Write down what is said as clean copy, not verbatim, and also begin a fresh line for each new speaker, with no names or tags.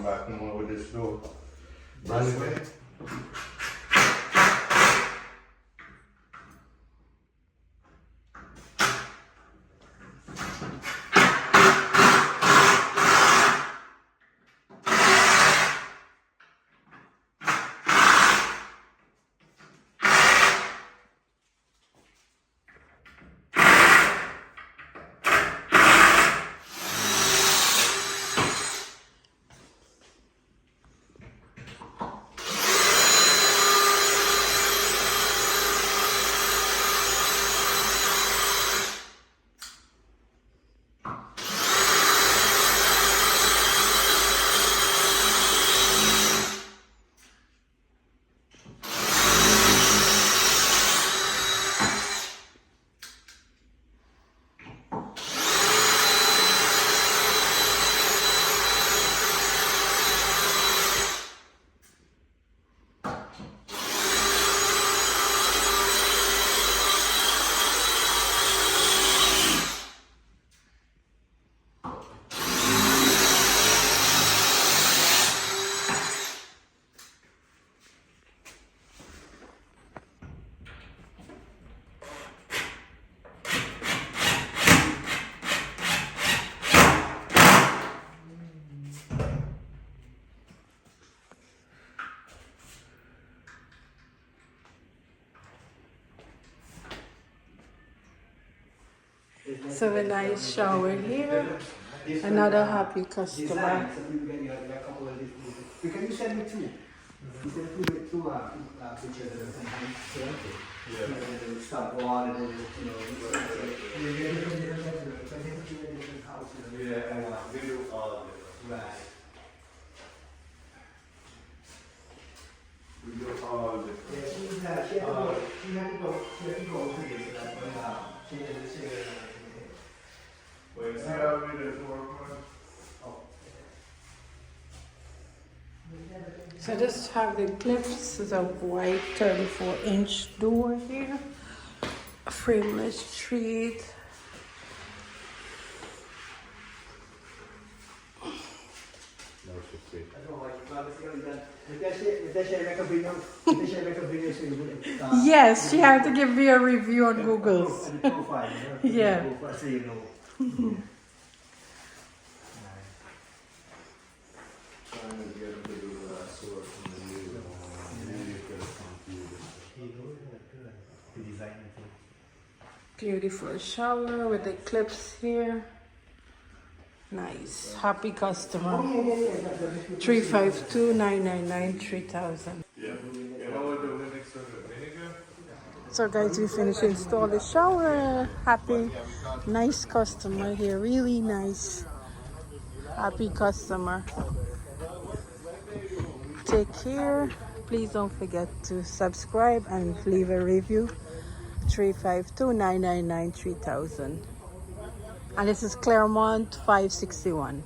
come back no more with this door. Brand new.
So a nice shower here. Another happy customer.
Can you send me two? You send two pictures of the yeah. Stop wall and then, you know, yeah, we do all of it. Right.
We do all of it.
Yeah, she had to go to this, she had to say it.
Wait, see how we did it work?
So just have the Clips, is a white 34-inch door here. Frameless treat. Yes, she had to give me a review on Google's. Yeah. Beautiful shower with the clips here. Nice. Happy customer. 352-999-3000.
Yeah.
So guys, we finished install the shower. Happy, nice customer here. Really nice. Happy customer. Take care. Please don't forget to subscribe and leave a review. 352-999-3000. And this is Claremont 561.